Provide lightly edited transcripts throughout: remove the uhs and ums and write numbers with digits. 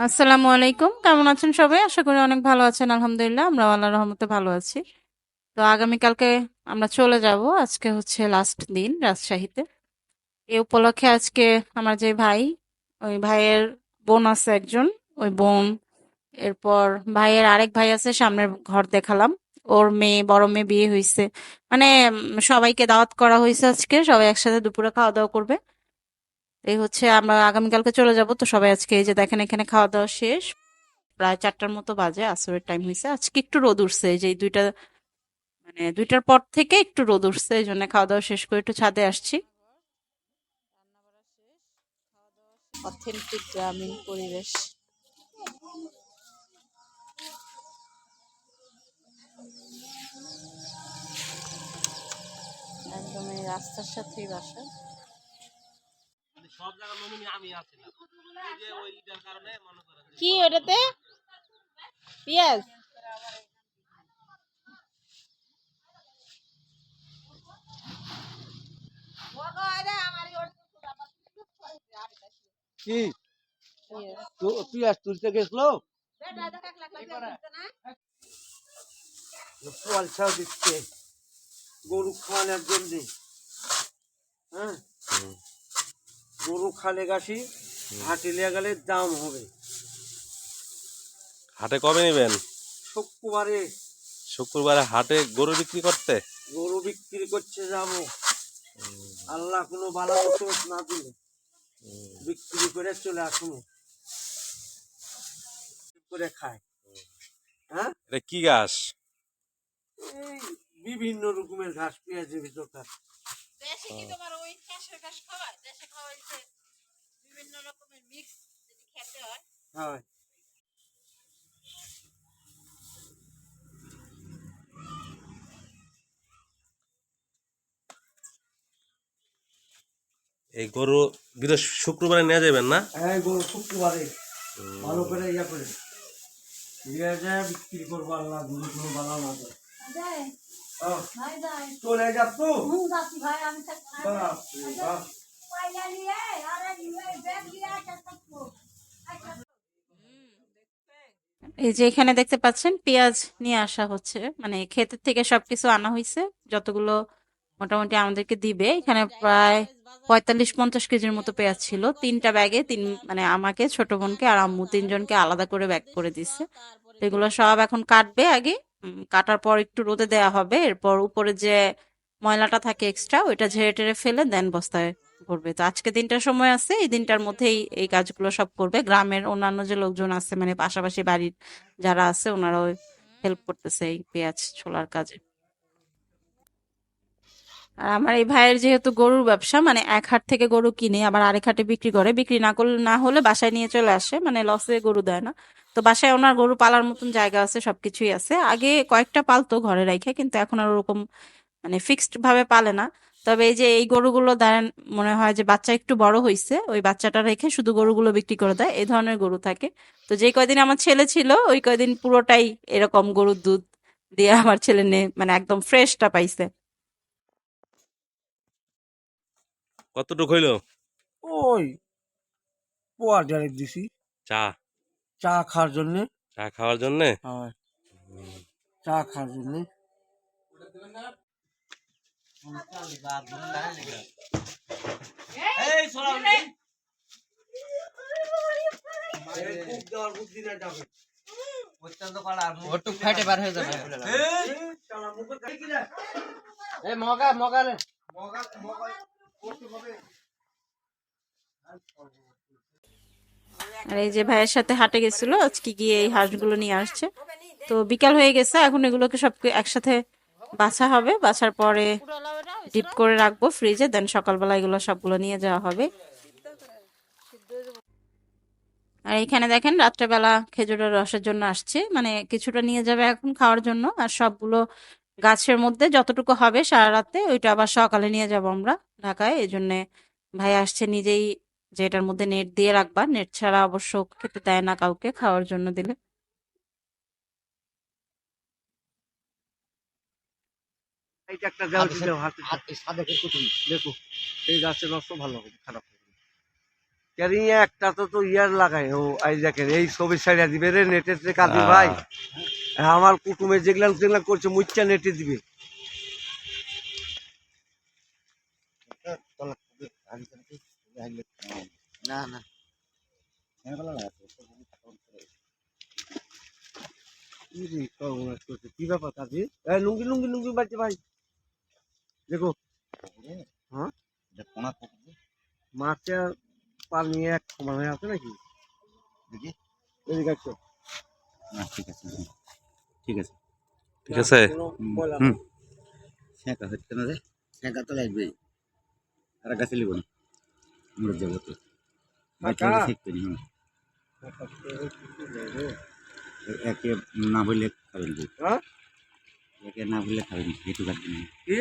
আসসালামু আলাইকুম। কেমন আছেন সবাই? আশা করি অনেক ভালো আছেন। আলহামদুলিল্লাহ আমরা আল্লাহর রহমতে ভালো আছি। তো আগামীকালকে আমরা চলে যাব। আজকে হচ্ছে লাস্ট দিন রাজশাহীতে। এই উপলক্ষে আজকে আমার যে ভাই, ওই ভাইয়ের বোন আছে একজন, ওই বোন, এরপর ভাইয়ের আরেক ভাই আছে, সামনের ঘর দেখালাম, ওর মেয়ে, বড় মেয়ে বিয়ে হয়েছে। মানে সবাইকে দাওয়াত করা হয়েছে আজকে, সবাই একসাথে দুপুরে খাওয়া দাওয়া করবে। এই হচ্ছে, আমরা আগামীকালকে চলে যাব। তো সবাই আজকে এই যে দেখেন এখানে খাওয়া দাওয়া শেষ, প্রায় 4টার মতো বাজে, আসরের টাইম হয়েছে। আজকে একটু রোদ উঠছে, এই যে এই দুইটা, মানে 2টার পর থেকে একটু রোদ উঠছে, এই জন্য খাওয়া দাওয়া শেষ করে একটু ছাদে আসছি। অথেন্টিক গ্রামীণ পরিবেশ, একদম এই রাস্তার সাথেই বাসা। কি ওটাতে পেঁয়াজ? কি পেঁয়াজ তুলতে গেছিল পয়সাও দিচ্ছে গরু খাওয়ানোর জন্য। হ্যাঁ, গরু খালে গাছি হাটে লিয়ে গেলে দাম হবে। হাটে কবে নেবেন? শুক্রবারে। শুক্রবারে হাটে গরু বিক্রি করতে? গরু বিক্রি করছে যাবো, আল্লাহ কোনো বালা মুসিবত না দিলে বিক্রি করে চলে আসুন করে খায়। হ্যাঁ, এটা কি ঘাস? এই বিভিন্ন রকমের ঘাস পেঁয়াজের ভিতর থাকে। দেশে কি তোমার ওই ঘাসের ঘাস খাওয়ায়? দেশে খাওয়াইছে বিভিন্ন রকমের মিক্স, যদি খেতে হয়। হয় এই গরু শুক্রবারে নিয়ে যাবেন না? হ্যাঁ, গরু শুক্রবারে ভালো করে ইয়া করে নিয়ে যায় বিক্রি করবো, আল্লাহ গরু কোনো বালা না দেয়। চলে যাচ্ছ? বাপরে বাপ। এই যে এখানে দেখতে পাচ্ছেন পেঁয়াজ নিয়ে আসা হচ্ছে, মানে ক্ষেতের থেকে সবকিছু আনা হয়েছে, যতগুলো মোটামুটি আমাদেরকে দিবে। এখানে প্রায় 45-50 কেজির মতো পেঁয়াজ ছিল, 3টা ব্যাগে, মানে আমাকে, ছোট বোনকে আর আম্মু, 3জনকে আলাদা করে ব্যাগ করে দিচ্ছে। তো এগুলো সব এখন কাটবে আগে, কাটার পর একটু রোদে দেওয়া হবে, এরপর উপরে যে ময়লাটা থাকে এক্সট্রা, ওইটা ঝেড়ে টেড়ে ফেলে দেন বস্তায় করবে। তো আজকে দিনটার সময় আছে, এই দিনটার মধ্যেই এই কাজগুলো সব করবে। গ্রামের অন্যান্য যে লোকজন আছে, মানে পাশাপাশি বাড়ির যারা আছে, ওনারাও হেল্প করতেছে এই পেঁয়াজ ছোলার কাজে। আর আমার এই ভাইয়ের যেহেতু গরুর ব্যবসা, মানে এক হাট থেকে গরু কিনে আবার আরেক হাটে বিক্রি করে, বিক্রি না করলে, না হলে বাসায় নিয়ে চলে আসে, মানে লসে গরু দেয় না। তো বাসায় ওনার গরু পালার মতন জায়গা আছে, সবকিছুই আছে। আগে কয়েকটা পালতো ঘরে রাখে, কিন্তু এখন আর ওরকম মানে ফিক্সড ভাবে পালে না। তবে এই যে এই গরুগুলো দেন, মনে হয় যে বাচ্চা একটু বড় হয়েছে, ওই বাচ্চাটা রেখে শুধু গরুগুলো বিক্রি করে দেয়, এই ধরনের গরু থাকে। তো যে কয়দিন আমার ছেলে ছিল, ওই কয়দিন পুরোটাই এরকম গরুর দুধ দিয়ে আমার ছেলে মানে একদম ফ্রেশটা পাইছে। কতটুকু হইলো? ওই পোয়া ডাইরেক্ট দিছি চা? চা খাওয়ার জন্যে। চা খাওয়ার জন্যে? হয়, চা খাওয়ার জন্যে। আর এই যে ভাইয়ের সাথে হাটে গেছিল আজকে, গিয়ে এই হাঁসগুলো নিয়ে আসছে। তো বিকাল হয়ে গেছে, এখন এগুলোকে সব একসাথে বাছা হবে, বাছার পরে ডিপ করে রাখবো ফ্রিজে, দেন সকালবেলা এগুলো সবগুলো নিয়ে যাওয়া হবে। আর এখানে দেখেন রাত্রেবেলা খেজুরের রসের জন্য আসছে, মানে কিছুটা নিয়ে যাবে এখন খাওয়ার জন্য, আর সবগুলো গাছের মধ্যে যতটুকু হবে সারা রাতে, ওইটা আবার সকালে নিয়ে যাব আমরা ঢাকায়। এই জন্য ভাই আসছে নিজেই, যে এটার মধ্যে নেট দিয়ে রাখবা, নেট ছাড়া অবশ্য খেতে দেয় না কাউকে, খাওয়ার জন্য দিলে। এইটা একটা দেওয়া দিলে হাতে দেখো, এই গাছের রস ভালো হবে, খারাপ হবে না। ক্যারিং একটা তো ইয়ার লাগাই ও এই দেখেন এই ছবি সাইডা দিবে রে নেটের থেকে কাঁদি ভাই আমার কুটুমে যেগুলা যেগুলা করছে মুচ্চা নেটে দিবে না না কি রে, সর্বনাশ করছে। কি ব্যাপার কাজী লুঙ্গি লুঙ্গি লুঙ্গি বাজছে ভাই দেখো হ্যাঁ মাছের পানি এক সমান হয়ে আছে নাকি দেখি এদিকে আসো। না ঠিক আছে ঠিক আছে ঠিক আছে কোনো ময়লা হুম। নেই। শেঁকা হচ্ছে না রে শেঁকা তো লাগবেই আর গাছে লিব না মরে যাবো তো কাকা। শিখতে নি একে না বললে খাবেন বই হ্যাঁ? একে না বললে খাবেন যেটু কাটবেন কি?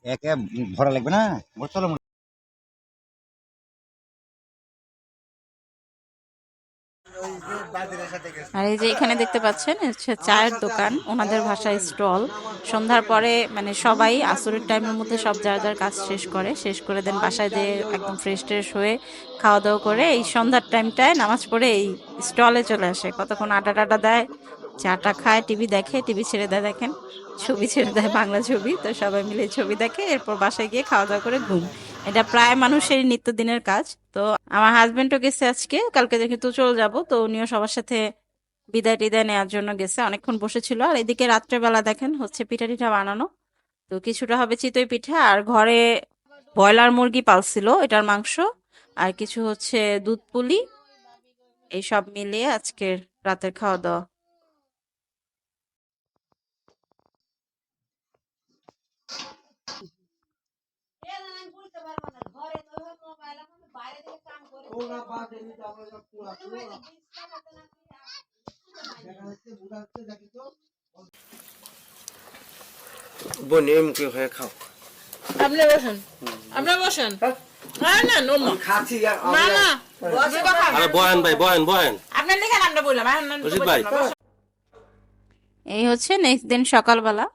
একে ভরা লাগবে না চলো আর এই যে এখানে দেখতে পাচ্ছেন এ হচ্ছে চায়ের দোকান, ওনাদের ভাষায় স্টল। সন্ধ্যার পরে মানে সবাই আসরের টাইমের মধ্যে সব যার যার কাজ শেষ করে দেন বাসায় যেয়ে একদম ফ্রেশ ট্রেশ হয়ে খাওয়া দাওয়া করে এই সন্ধ্যার টাইমটায় নামাজ পড়ে এই স্টলে চলে আসে, কতক্ষণ আড্ডা টাড্ডা দেয়, চাটা খায়, টিভি দেখে, টিভি ছেড়ে দেয়, দেখেন ছবি ছেড়ে দেয় বাংলা ছবি, তো সবাই মিলে ছবি দেখে, এরপর বাসায় গিয়ে খাওয়া দাওয়া করে ঘুম। এটা প্রায় মানুষেরই নিত্যদিনের কাজ। তো আমার হাজবেন্ডও গেছে আজকে, কালকে যেহেতু চলে যাব তো উনিও সবার সাথে বিদায় টিদায় নেওয়ার জন্য গেছে, অনেকক্ষণ বসেছিল। আর এদিকে রাত্রেবেলা দেখেন হচ্ছে পিঠা টিঠা বানানো, তো কিছুটা হবে চিতই পিঠা, আর ঘরে ব্রয়লার মুরগি পালছিল এটার মাংস, আর কিছু হচ্ছে দুধ পুলি, এই সব মিলিয়ে আজকের রাতের খাওয়া দাওয়া। ওরা বাদ এমনি তো আমরা সব পুরা পুরো দেখা যাচ্ছে বুঝা যাচ্ছে দেখি তো বনে মুখে হয়ে খাও আপনি বসেন আপনি বসেন না না নোমা খাচ্ছি আর না না বসে কথা আরে বয়ান ভাই বয়ান আপনি লিখেন আমরা বললাম রশিদ ভাই। এই হচ্ছে নেক্সট দিন সকালবেলা।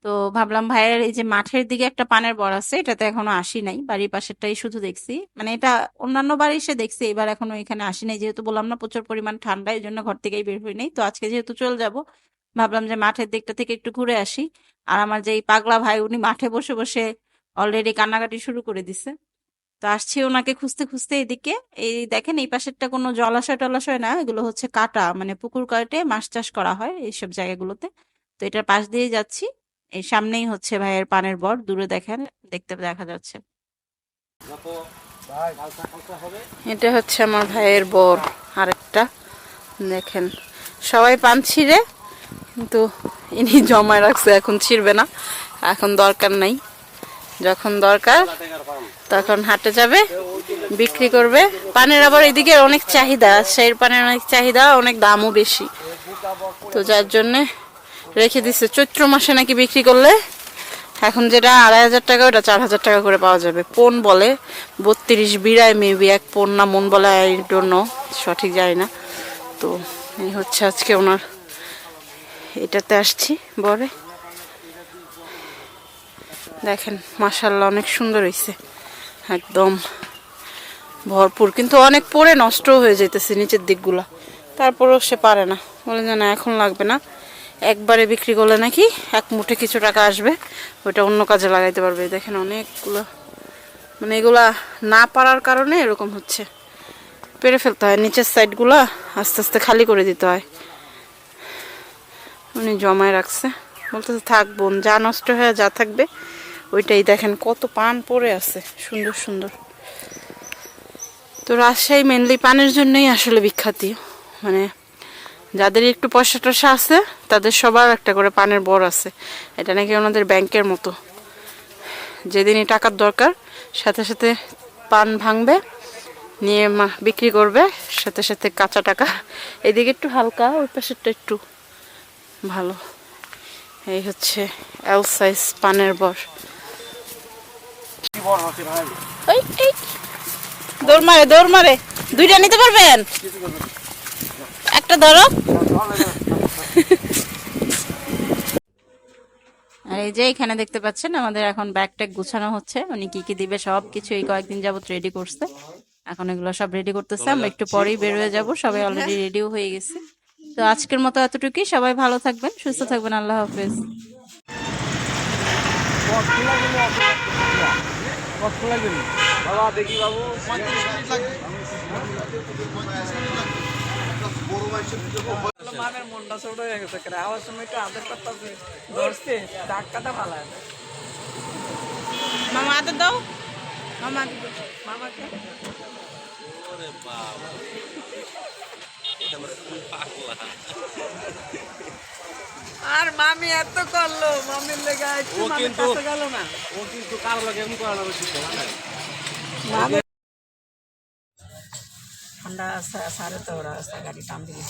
তো ভাবলাম ভাইয়ের এই যে মাঠের দিকে একটা পানের বর আছে, এটাতে এখনো আসি নাই, বাড়ির পাশেরটাই শুধু দেখছি, মানে এটা অন্যান্য বাড়ি এসে দেখছি, এবার এখনো এখানে আসি নাই, যেহেতু বললাম না প্রচুর পরিমাণ ঠান্ডা, এই জন্য ঘর থেকেই বের হই নাই। তো আজকে যেহেতু চলে যাব, ভাবলাম যে মাঠের দিকটা থেকে একটু ঘুরে আসি। আর আমার যে এই পাগলা ভাই, উনি মাঠে বসে বসে অলরেডি কান্নাকাটি শুরু করে দিছে। তো আসছি ওনাকে খুঁজতে খুঁজতে এদিকে। এই দেখেন এই পাশেরটা কোনো জলাশয় টলাশয় না, এগুলো হচ্ছে কাটা, মানে পুকুর কাটে মাছ চাষ করা হয় এইসব জায়গাগুলোতে। তো এটার পাশ দিয়ে যাচ্ছি, এই সামনেই হচ্ছে ভাইয়ের পানের বর, দূরে দেখেন দেখতে দেখা যাচ্ছে। এটা হচ্ছে আমার ভাইয়ের বর আরেকটা, দেখেন সবাই পান ছিঁড়ে, কিন্তু ইনি জমায় রাখছে, এখন ছিঁড়বে না, এখন দরকার নাই, যখন দরকার তখন হাটে যাবে, বিক্রি করবে। পানের আবার এদিকে অনেক চাহিদা, সেই পানের অনেক চাহিদা, অনেক দামও বেশি, তো যার জন্যে রেখে দিচ্ছে। চৈত্র মাসে নাকি বিক্রি করলে এখন যেটা 2,500 টাকা, ওটা 4,000 টাকা করে পাওয়া যাবে। পোন বলে 32 বিড়ায় মেবি এক পোন, না মন বলে আই ডোন্ট নো, সঠিক জানি না। তো এই হচ্ছে আজকে ওনার এটাতে আসছি বরে, দেখেন মাশাআল্লাহ অনেক সুন্দর হয়েছে, একদম ভরপুর, কিন্তু অনেক পরে নষ্ট হয়ে যাইতেছে নিচের দিকগুলা, তারপরেও সে পারে না, বলে যে না এখন লাগবে না, একবারে বিক্রি করলে নাকি এক মুঠে কিছু টাকা আসবে, ওইটা অন্য কাজে লাগাইতে পারবে। দেখেন অনেকগুলো, মানে এগুলা না পারার কারণে এরকম হচ্ছে, পেরে ফেলতে হয়, নিচের সাইডগুলা আস্তে আস্তে খালি করে দিতে হয়। উনি জমায় রাখছে, বলতেছে থাক বোন, যা নষ্ট হয়ে যা থাকবে ওইটাই। দেখেন কত পান পড়ে আছে সুন্দর সুন্দর। তো রাজশাহী মেনলি পানের জন্যই আসলে বিখ্যাত, মানে যাদের একটু পয়সা টয়সা আছে তাদের সবার একটা করে পানের বর আছে, এটা নাকি ওনাদের ব্যাংকের মতো, যেদিনই টাকার দরকার সাথে সাথে পান ভাঙবে, নিয়ে বিক্রি করবে, সাথে সাথে কাঁচা টাকা। এদিকে একটু হালকা, ওই পাশেরটা একটু ভালো। এই হচ্ছে এল সাইজ পানের বর। ওই এই দৌড় মারে, দুইটা নিতে পারবেন, একটা ধরো। আর এই যে এখানে দেখতে পাচ্ছেন আমাদের এখন ব্যাগ ট্যাগ গুছানো হচ্ছে, উনি কি কি দিবে সব কিছু এই কয়েকদিন যাবত রেডি করছে। এখন এগুলো সব রেডি করতেছে, আমরা একটু পরেই বের হয়ে যাব, সবাই অলরেডি রেডিও হয়ে গেছে। তো আজকের মতো এতটুকুই, সবাই ভালো থাকবেন, সুস্থ থাকবেন, আল্লাহ হাফেজ। বাবা দেখি বাবু মামের মনটা ছোট হয়ে গেছে আমার সময় একটু আদর করতেছে ধরছে ধাক্কাটা ভালো মামা আদর দাও, মামা আদর দাও। মামাকে আর মামি এত করলো মামির লেগে একটু মামির কাছে গেল না ও কিন্তু কারো লাগে এমন করা মামি ঠান্ডা সারে তো রাস্তা গাড়ি টান দিলে